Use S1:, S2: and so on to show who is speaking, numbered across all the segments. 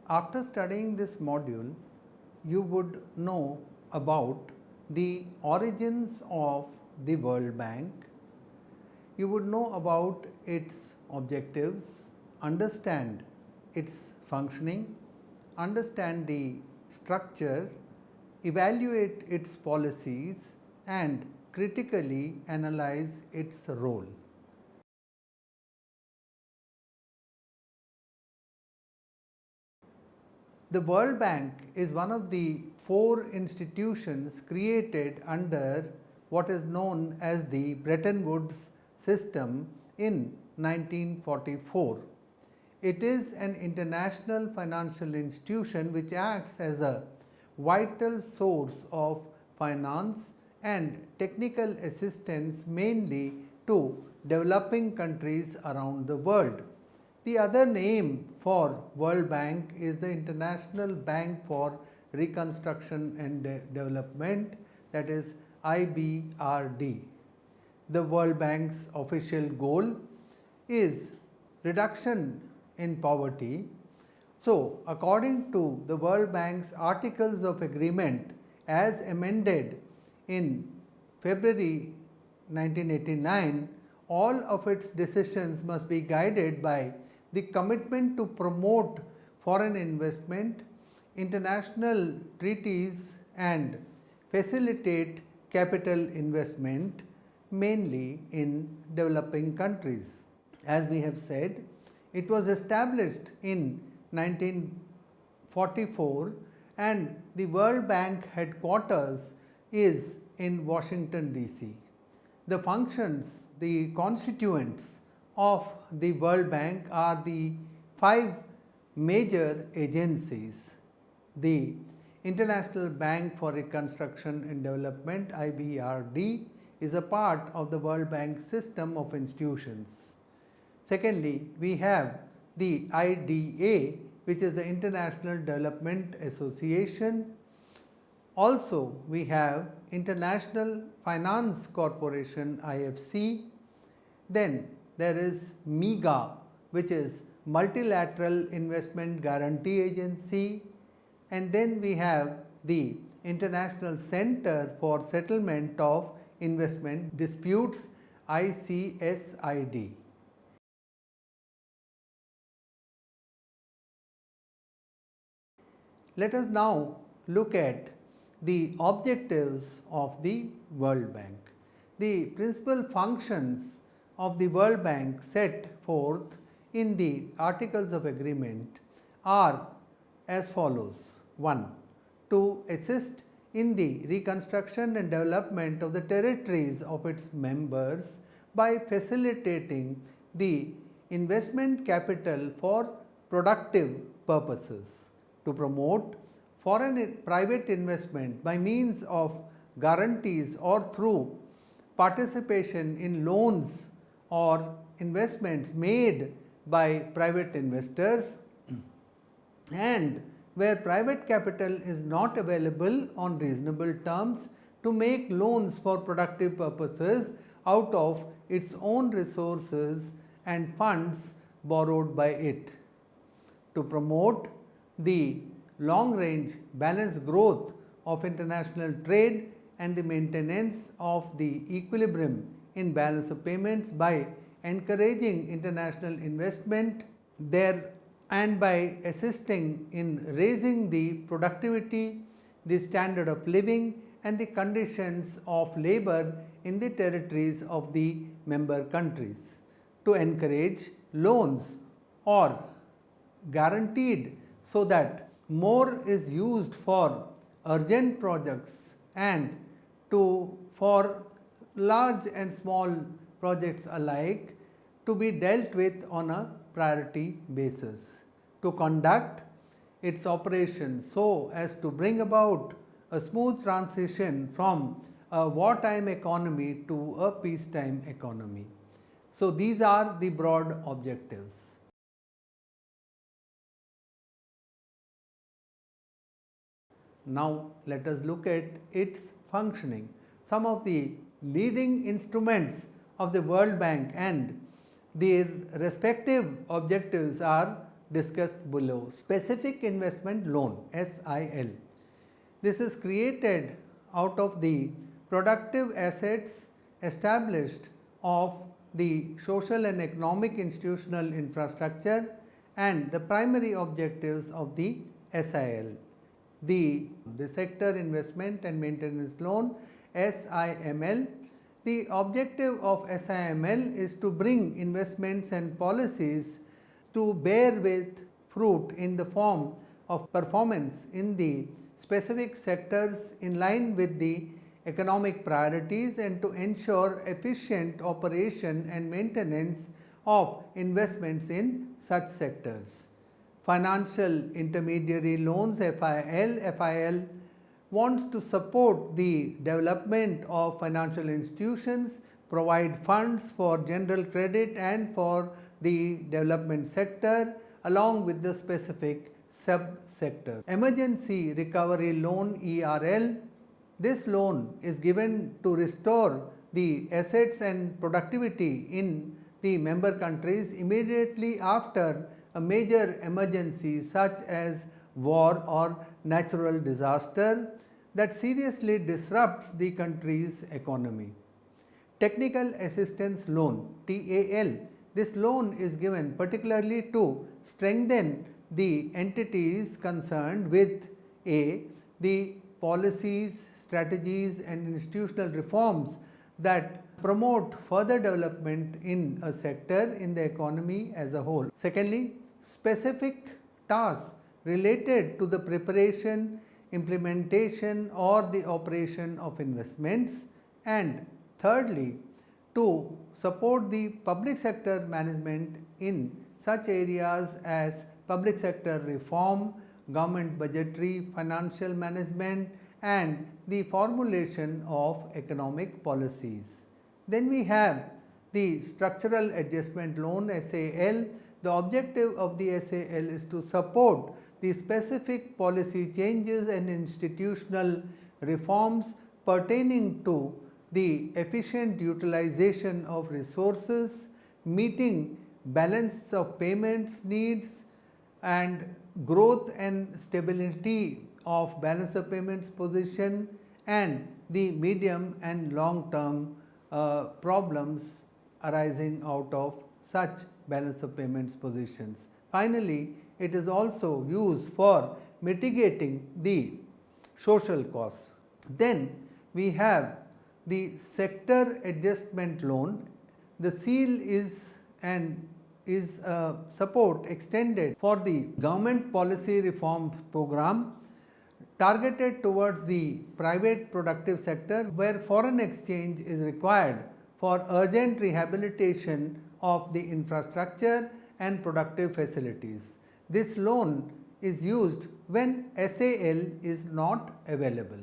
S1: After studying this module, you would know about the origins of the World Bank. You would know about its objectives, understand its functioning, understand the structure, evaluate its policies, and critically analyze its role. The World Bank is one of the 4 institutions created under what is known as the Bretton Woods system in 1944. It is an international financial institution which acts as a vital source of finance and technical assistance mainly to developing countries around the world. The other name for World Bank is the International Bank for Reconstruction and Development, that is IBRD. The World Bank's official goal is reduction in poverty. So, according to the World Bank's Articles of Agreement as amended in February 1989, all of its decisions must be guided by the commitment to promote foreign investment, international treaties, and facilitate capital investment, mainly in developing countries. As we have said, it was established in 1944 and the World Bank headquarters is in Washington DC. The functions, the constituents of the World Bank are the 5 major agencies. The International Bank for Reconstruction and Development IBRD is a part of the World Bank system of institutions. Secondly, we have the IDA, which is the International Development Association. Also, we have International Finance Corporation IFC. Then there is MIGA, which is Multilateral Investment Guarantee Agency, and then we have the International Center for Settlement of Investment Disputes ICSID. Let us now look at the objectives of the World Bank. The principal functions of the World Bank set forth in the Articles of Agreement are as follows. 1. To assist in the reconstruction and development of the territories of its members by facilitating the investment capital for productive purposes. To promote foreign private investment by means of guarantees or through participation in loans or investments made by private investors, and where private capital is not available on reasonable terms, to make loans for productive purposes out of its own resources and funds borrowed by it. To promote the long range balanced growth of international trade and the maintenance of the equilibrium in balance of payments by encouraging international investment there and by assisting in raising the productivity, the standard of living and the conditions of labor in the territories of the member countries. To encourage loans or guaranteed so that more is used for urgent projects and for large and small projects alike to be dealt with on a priority basis. To conduct its operations so as to bring about a smooth transition from a wartime economy to a peacetime economy. So, these are the broad objectives. Now, let us look at its functioning. Some of the leading instruments of the World Bank and their respective objectives are discussed below. Specific Investment Loan SIL. This is created out of the productive assets established of the social and economic institutional infrastructure and the primary objectives of the SIL. The Sector Investment and Maintenance Loan SIML. The objective of SIML is to bring investments and policies to bear with fruit in the form of performance in the specific sectors in line with the economic priorities and to ensure efficient operation and maintenance of investments in such sectors. Financial Intermediary Loans FIL wants to support the development of financial institutions, provide funds for general credit and for the development sector along with the specific sub-sector. Emergency Recovery Loan ERL. This loan is given to restore the assets and productivity in the member countries immediately after a major emergency such as war or natural disaster that seriously disrupts the country's economy. Technical Assistance Loan TAL. This loan is given particularly to strengthen the entities concerned with the policies, strategies and institutional reforms that promote further development in a sector in the economy as a whole. Secondly, specific tasks related to the preparation, implementation or the operation of investments, and thirdly, to support the public sector management in such areas as public sector reform, government budgetary financial management and the formulation of economic policies. Then we have the Structural Adjustment Loan SAL. The objective of the SAL is to support the specific policy changes and institutional reforms pertaining to the efficient utilization of resources, meeting balance of payments needs and growth and stability of balance of payments position and the medium and long term problems arising out of such balance of payments positions. Finally, it is also used for mitigating the social costs. Then we have the Sector Adjustment Loan. The seal is support extended for the government policy reform program targeted towards the private productive sector where foreign exchange is required for urgent rehabilitation of the infrastructure and productive facilities. This loan is used when SAL is not available.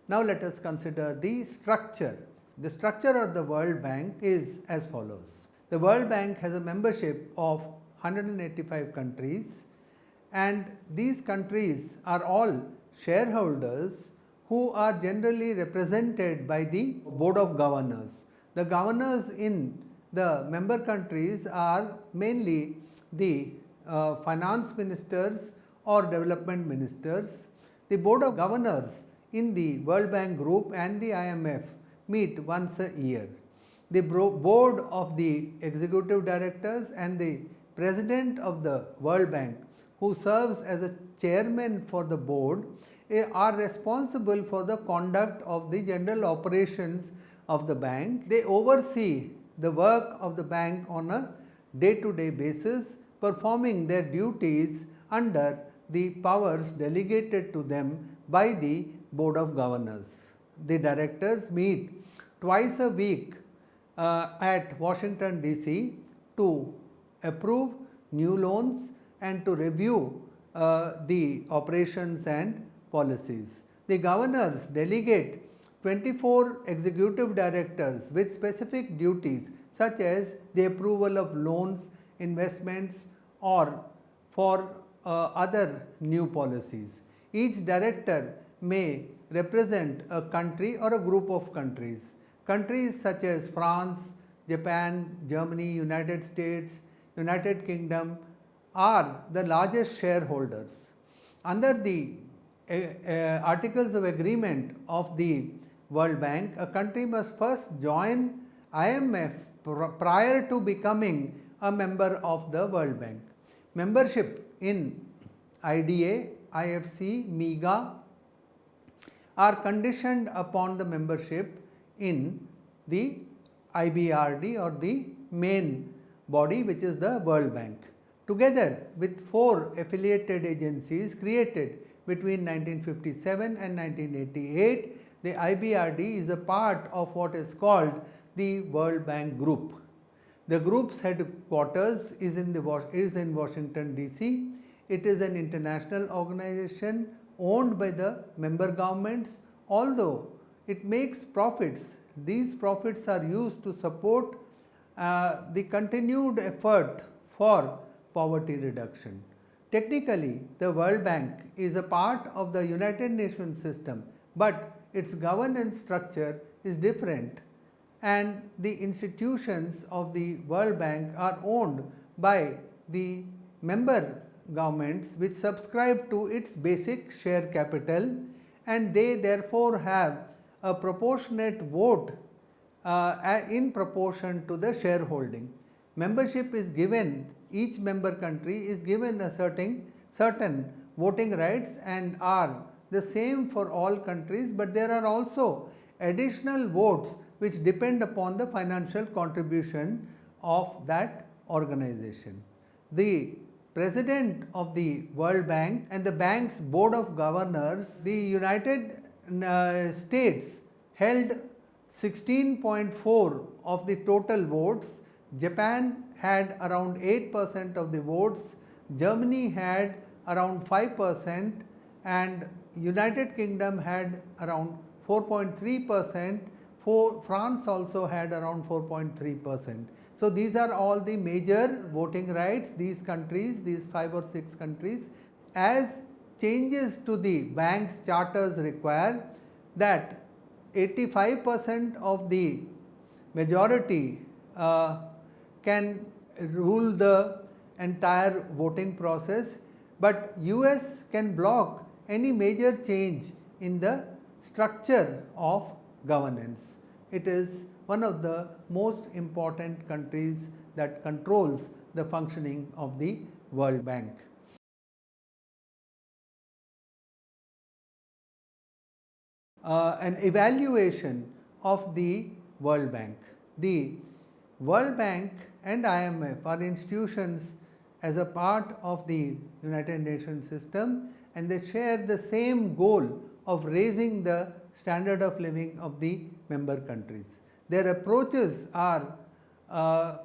S1: Now let us consider the structure. The structure of the World Bank is as follows. The World Bank has a membership of 185 countries and these countries are all shareholders who are generally represented by the Board of Governors. The governors in the member countries are mainly the finance ministers or development ministers. The Board of Governors in the World Bank Group and the IMF meet once a year. The Board of the Executive Directors and the President of the World Bank, who serves as a chairman for the board, are responsible for the conduct of the general operations of the bank. They oversee the work of the bank on a day-to-day basis, performing their duties under the powers delegated to them by the Board of Governors. The directors meet twice a week at Washington DC to approve new loans and to review the operations and policies. The governors delegate 24 executive directors with specific duties such as the approval of loans, investments or for other new policies. Each director may represent a country or a group of countries. Countries such as France, Japan, Germany, United States, United Kingdom are the largest shareholders. Under the Articles of Agreement of the World Bank, a country must first join IMF prior to becoming a member of the World Bank. Membership in IDA, IFC, MEGA are conditioned upon the membership in the IBRD or the main body, which is the World Bank. Together with 4 affiliated agencies created between 1957 and 1988, the IBRD is a part of what is called the World Bank Group. The group's headquarters is in Washington DC. It is an international organization owned by the member governments. Although it makes profits, these profits are used to support the continued effort for poverty reduction. Technically, the World Bank is a part of the United Nations system, but its governance structure is different, and the institutions of the World Bank are owned by the member governments which subscribe to its basic share capital, and they therefore have a proportionate vote in proportion to the shareholding. Membership is given, each member country is given a certain voting rights and are the same for all countries, but there are also additional votes which depend upon the financial contribution of that organization. The president of the World Bank and the bank's board of governors, the United States held 16.4 of the total votes, Japan had around 8% of the votes, Germany had around 5%, and United Kingdom had around 4.3%, France also had around 4.3%. So these are all the major voting rights, these countries, these 5 or 6 countries. As changes to the bank's charters require that 85% of the majority can rule the entire voting process, but US can block any major change in the structure of governance. It is one of the most important countries that controls the functioning of the World Bank. An evaluation of the World Bank. The World Bank and IMF are institutions as a part of the United Nations system, and they share the same goal of raising the standard of living of the member countries. Their approaches are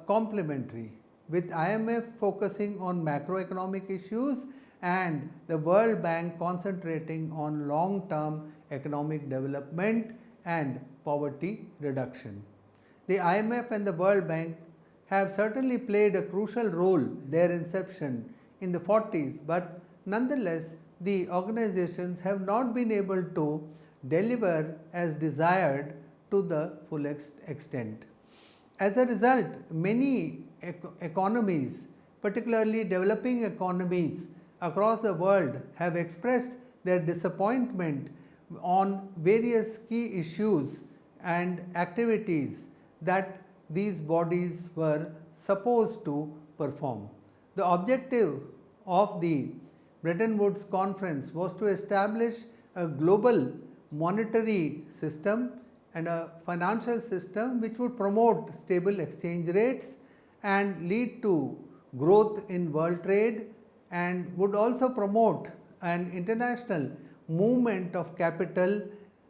S1: complementary, with IMF focusing on macroeconomic issues and the World Bank concentrating on long-term economic development and poverty reduction. The IMF and the World Bank have certainly played a crucial role their inception in the 40s, but nonetheless the organizations have not been able to deliver as desired to the fullest extent. As a result, many economies, particularly developing economies across the world, have expressed their disappointment on various key issues and activities that these bodies were supposed to perform. The objective of the Bretton Woods Conference was to establish a global monetary system and a financial system which would promote stable exchange rates and lead to growth in world trade, and would also promote an international movement of capital,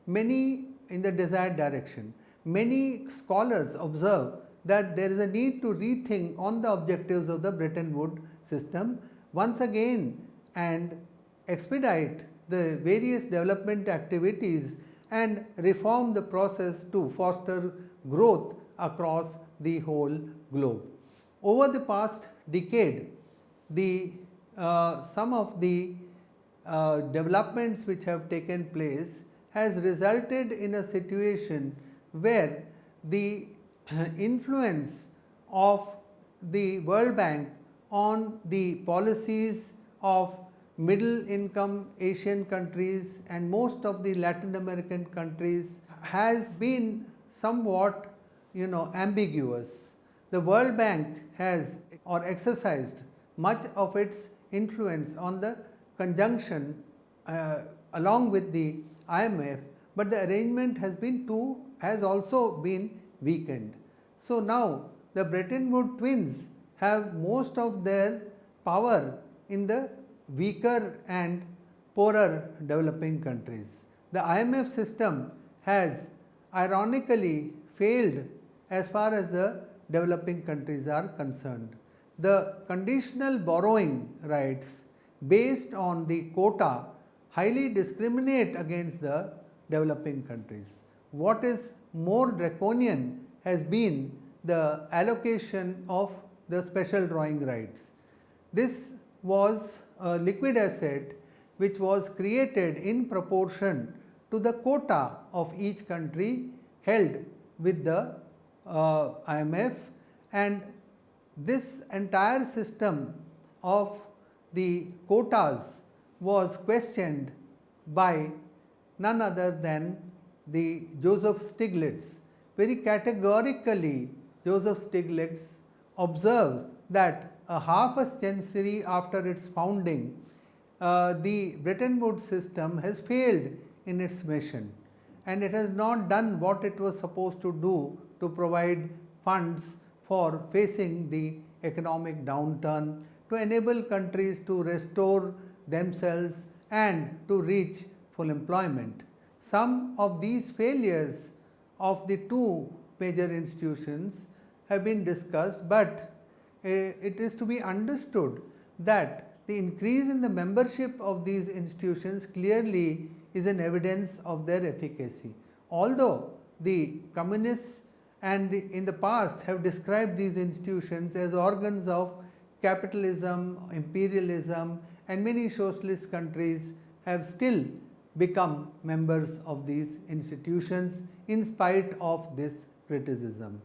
S1: many in the desired direction. Many scholars observe that there is a need to rethink on the objectives of the Bretton Woods system once again and expedite the various development activities and reform the process to foster growth across the whole globe. Over the past decade, some of the developments which have taken place has resulted in a situation where the influence of the World Bank on the policies of middle income Asian countries and most of the Latin American countries has been somewhat ambiguous. The World Bank has or exercised much of its influence on the conjunction along with the IMF, but the arrangement has also been weakened. So now the Bretton Woods twins have most of their power in the weaker and poorer developing countries. The IMF system has ironically failed as far as the developing countries are concerned. The conditional borrowing rights based on the quota highly discriminate against the developing countries. What is more draconian has been the allocation of the special drawing rights. This was a liquid asset which was created in proportion to the quota of each country held with the IMF, and this entire system of the quotas was questioned by none other than the Joseph Stiglitz. Very categorically, Joseph Stiglitz observes that a half a century after its founding, the Bretton Woods system has failed in its mission, and it has not done what it was supposed to do to provide funds for facing the economic downturn, to enable countries to restore themselves and to reach full employment. Some of these failures of the two major institutions have been discussed, but it is to be understood that the increase in the membership of these institutions clearly is an evidence of their efficacy. Although the communists in the past have described these institutions as organs of capitalism, imperialism, and many socialist countries have still become members of these institutions in spite of this criticism.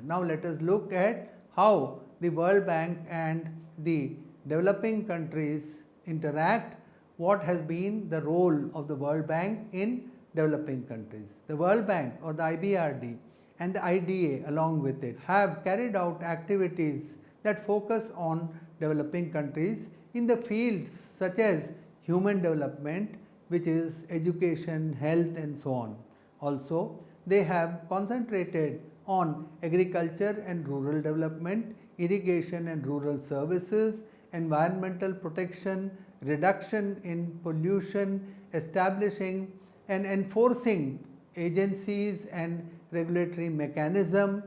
S1: Now let us look at how the World Bank and the developing countries interact, what has been the role of the World Bank in developing countries. The World Bank or the IBRD and the IDA along with it have carried out activities that focus on developing countries in the fields such as human development, which is education, health and so on. Also, they have concentrated on agriculture and rural development, irrigation and rural services, environmental protection, reduction in pollution, establishing and enforcing agencies and regulatory mechanism,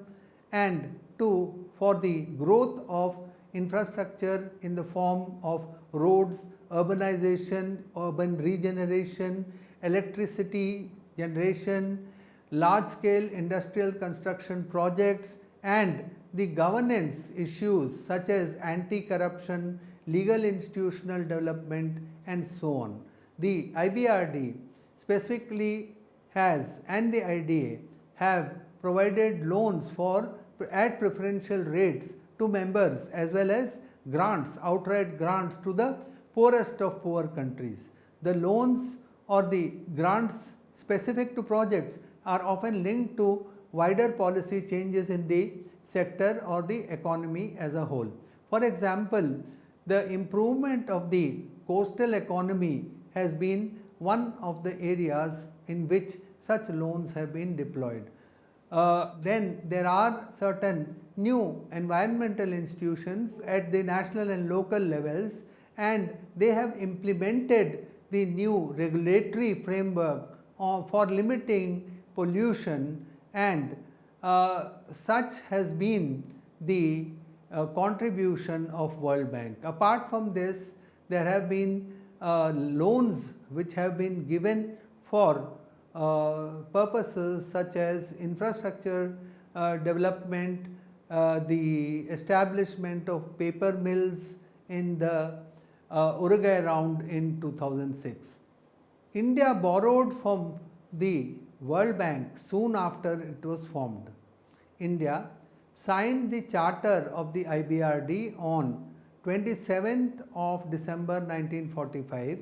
S1: and for the growth of infrastructure in the form of roads, urbanization, urban regeneration, electricity generation, large scale industrial construction projects, and the governance issues such as anti-corruption, legal institutional development and so on. The IBRD specifically has and the IDA have provided loans at preferential rates to members as well as grants, outright grants to the poorest of poor countries. The loans or the grants specific to projects are often linked to wider policy changes in the sector or the economy as a whole. For example, the improvement of the coastal economy has been one of the areas in which such loans have been deployed. Then there are certain new environmental institutions at the national and local levels, and they have implemented the new regulatory framework for limiting pollution, and such has been the contribution of World Bank. Apart from this, there have been loans which have been given for purposes such as infrastructure development, the establishment of paper mills in the Uruguay round in 2006. India borrowed from the World Bank soon after it was formed. India signed the charter of the IBRD on 27th of December 1945.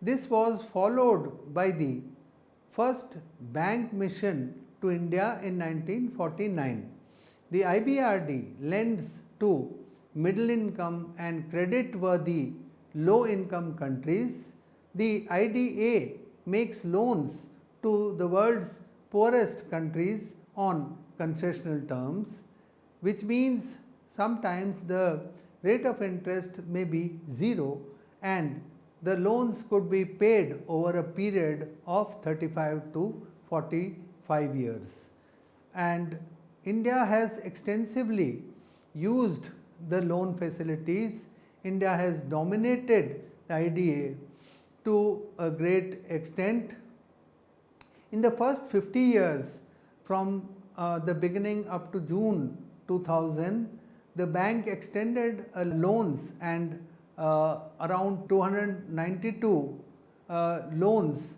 S1: This was followed by the first bank mission to India in 1949. The IBRD lends to middle income and credit worthy low income countries. The IDA makes loans to the world's poorest countries on concessional terms, which means sometimes the rate of interest may be zero and the loans could be paid over a period of 35 to 45 years. And India has extensively used the loan facilities. India has dominated the IDA to a great extent. In the first 50 years, from the beginning up to June 2000, the bank extended loans and around 292 loans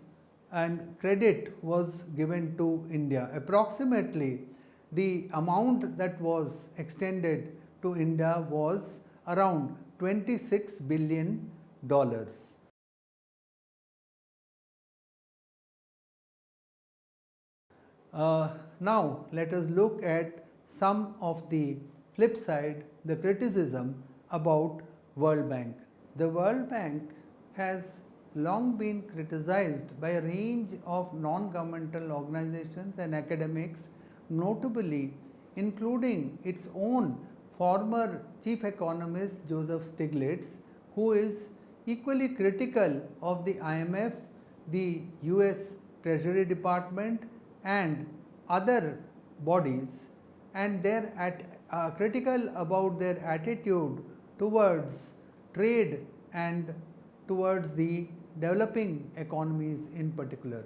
S1: and credit was given to India. Approximately the amount that was extended to India was around $26 billion. Now let us look at some of the flip side, the criticism about World Bank. The World Bank has long been criticized by a range of non-governmental organizations and academics, notably including its own former chief economist Joseph Stiglitz, who is equally critical of the IMF, the US Treasury Department and other bodies, and critical about their attitude towards trade and towards the developing economies in particular.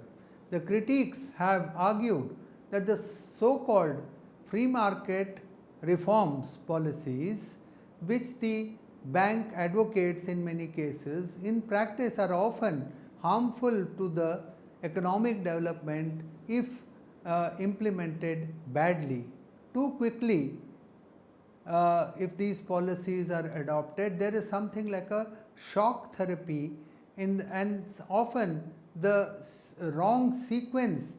S1: The critics have argued that the so-called free market reforms policies, which the bank advocates in many cases, in practice are often harmful to the economic development if implemented badly. Too quickly, if these policies are adopted, there is something like a shock therapy and often the wrong sequence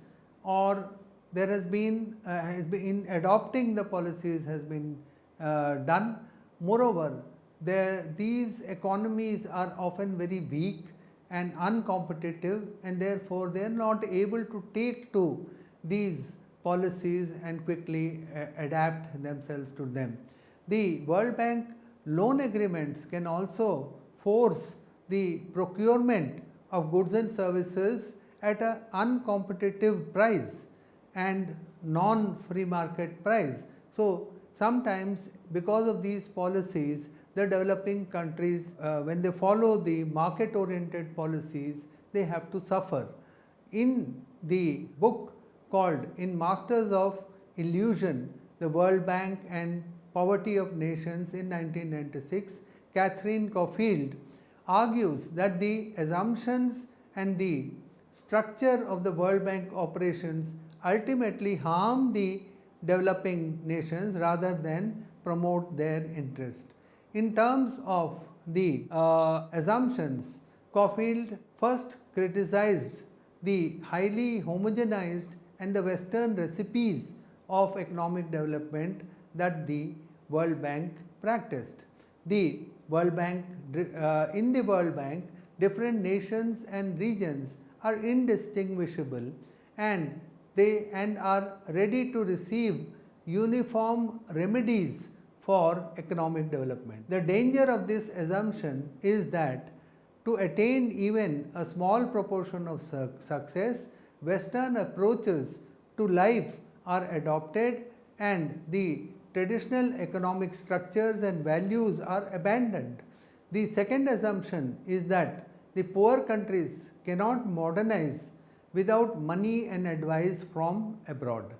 S1: or there has been in adopting the policies has been done. Moreover, these economies are often very weak and uncompetitive, and therefore they are not able to take to these policies and quickly adapt themselves to them. The World Bank loan agreements can also force the procurement of goods and services at an uncompetitive price and non-free market price. So sometimes because of these policies, the developing countries, when they follow the market oriented policies, they have to suffer. In the book called In Masters of Illusion, the World Bank and Poverty of Nations in 1996, Catherine Caulfield argues that the assumptions and the structure of the World Bank operations ultimately harm the developing nations rather than promote their interest. In terms of the assumptions, Caulfield first criticized the highly homogenized and the Western recipes of economic development that the World Bank practiced. The World Bank, in the World Bank, different nations and regions are indistinguishable and are ready to receive uniform remedies for economic development. The danger of this assumption is that to attain even a small proportion of success, Western approaches to life are adopted and the traditional economic structures and values are abandoned. The second assumption is that the poor countries cannot modernize without money and advice from abroad.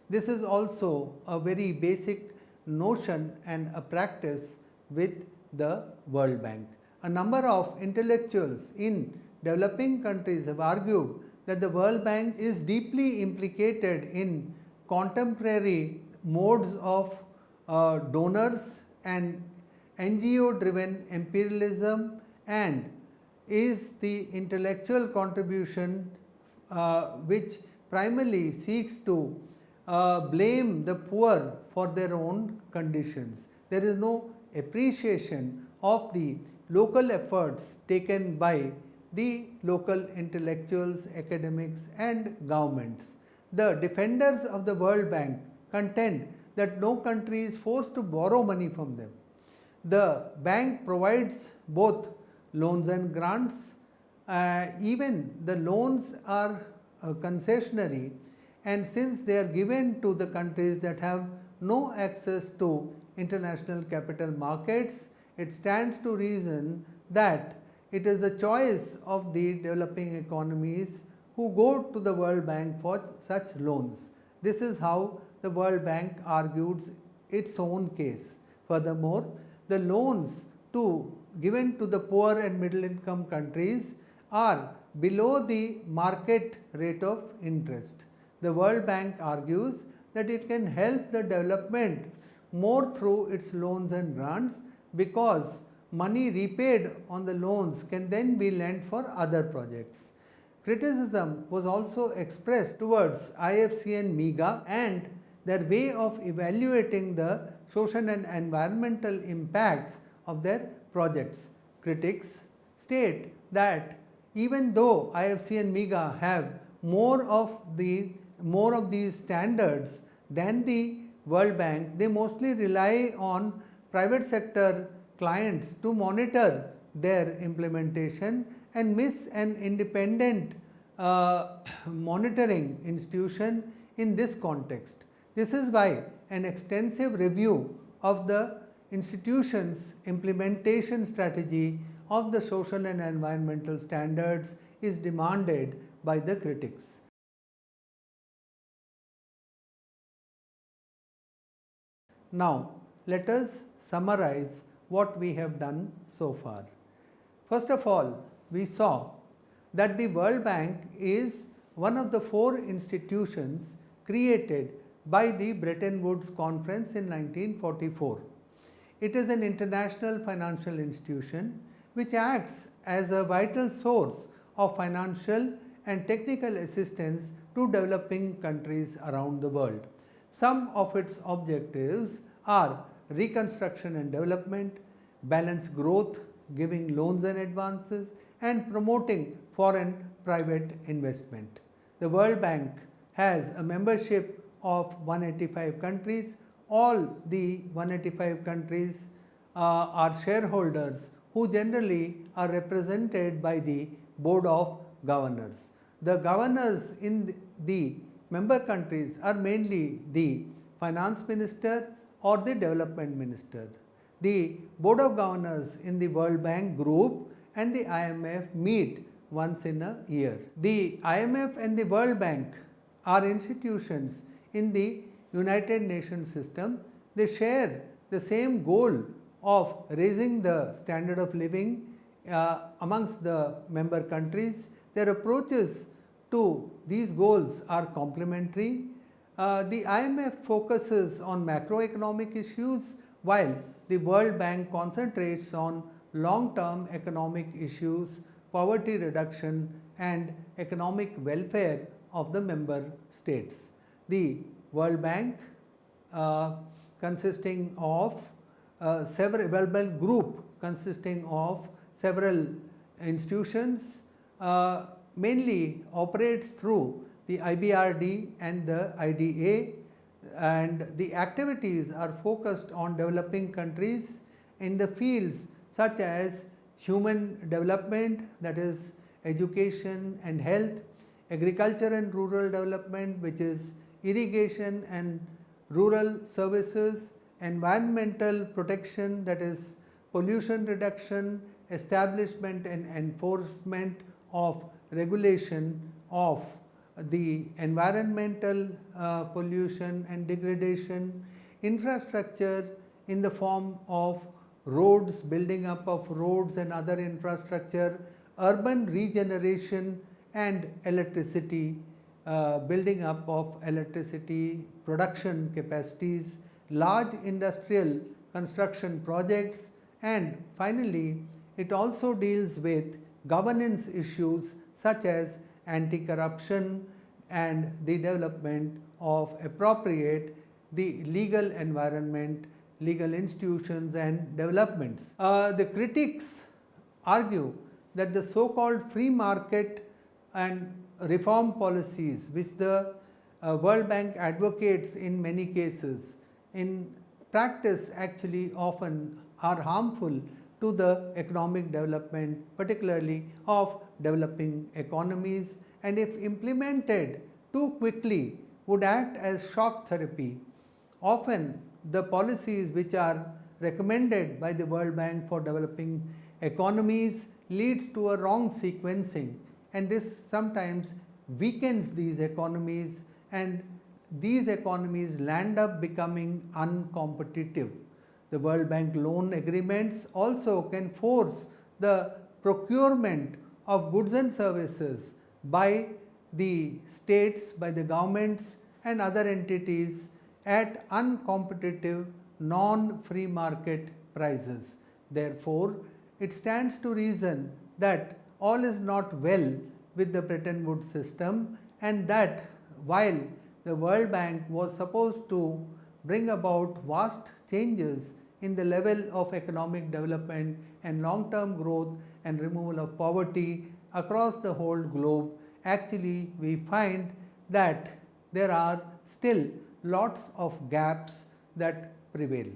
S1: This is also a very basic notion and a practice with the World Bank. A number of intellectuals in developing countries have argued that the World Bank is deeply implicated in contemporary modes of donors and NGO driven imperialism, and is the intellectual contribution which primarily seeks to blame the poor for their own conditions. There is no appreciation of the local efforts taken by the local intellectuals, academics, and governments. The defenders of the World Bank contend that no country is forced to borrow money from them. The bank provides both loans and grants. Even the loans are concessionary, and since they are given to the countries that have no access to international capital markets, it stands to reason that it is the choice of the developing economies who go to the World Bank for such loans. This is how the World Bank argues its own case. Furthermore, the loans given to the poor and middle income countries are below the market rate of interest. The World Bank argues that it can help the development more through its loans and grants, because money repaid on the loans can then be lent for other projects. Criticism was also expressed towards IFC and MIGA and their way of evaluating the social and environmental impacts of their projects. Critics state that even though IFC and MIGA have more of these standards than the World Bank, they mostly rely on private sector clients to monitor their implementation and miss an independent monitoring institution in this context. This is why an extensive review of the institution's implementation strategy of the social and environmental standards is demanded by the critics. Now, let us summarize what we have done so far. First of all, we saw that the World Bank is one of the 4 institutions created by the Bretton Woods Conference in 1944. It is an international financial institution which acts as a vital source of financial and technical assistance to developing countries around the world. Some of its objectives are reconstruction and development, balanced growth, giving loans and advances, and promoting foreign private investment. The World Bank has a membership of 185 countries. All the 185 countries are shareholders who generally are represented by the Board of Governors. The governors in the member countries are mainly the finance minister or the development minister. The Board of Governors in the World Bank Group and the IMF meet once in a year. The IMF and the World Bank are institutions in the United Nations system. They share the same goal of raising the standard of living amongst the member countries. Their approaches to these goals are complementary. The IMF focuses on macroeconomic issues, while the World Bank concentrates on long-term economic issues, poverty reduction, and economic welfare of the member states. The World Bank consisting of World Bank Group consisting of several institutions mainly operates through the IBRD and the IDA, and the activities are focused on developing countries in the fields such as human development, that is education and health, agriculture and rural development, which is irrigation and rural services, environmental protection, that is pollution reduction, establishment and enforcement of regulation of the environmental pollution and degradation, infrastructure in the form of roads, building up of roads and other infrastructure, urban regeneration and electricity, building up of electricity production capacities, large industrial construction projects, and finally, it also deals with governance issues such as anti-corruption and the development of appropriate the legal environment, legal institutions and developments. The critics argue that the so-called free market and reform policies which the World Bank advocates in many cases, in practice actually often are harmful to the economic development, particularly of developing economies, and if implemented too quickly would act as shock therapy. Often the policies which are recommended by the World Bank for developing economies leads to a wrong sequencing, and this sometimes weakens these economies, and these economies land up becoming uncompetitive. The World Bank loan agreements also can force the procurement of goods and services by the states, by the governments and other entities at uncompetitive non-free market prices. Therefore, it stands to reason that all is not well with the Bretton Woods system, and that while the World Bank was supposed to bring about vast changes in the level of economic development and long-term growth and removal of poverty across the whole globe, actually we find that there are still lots of gaps that prevail.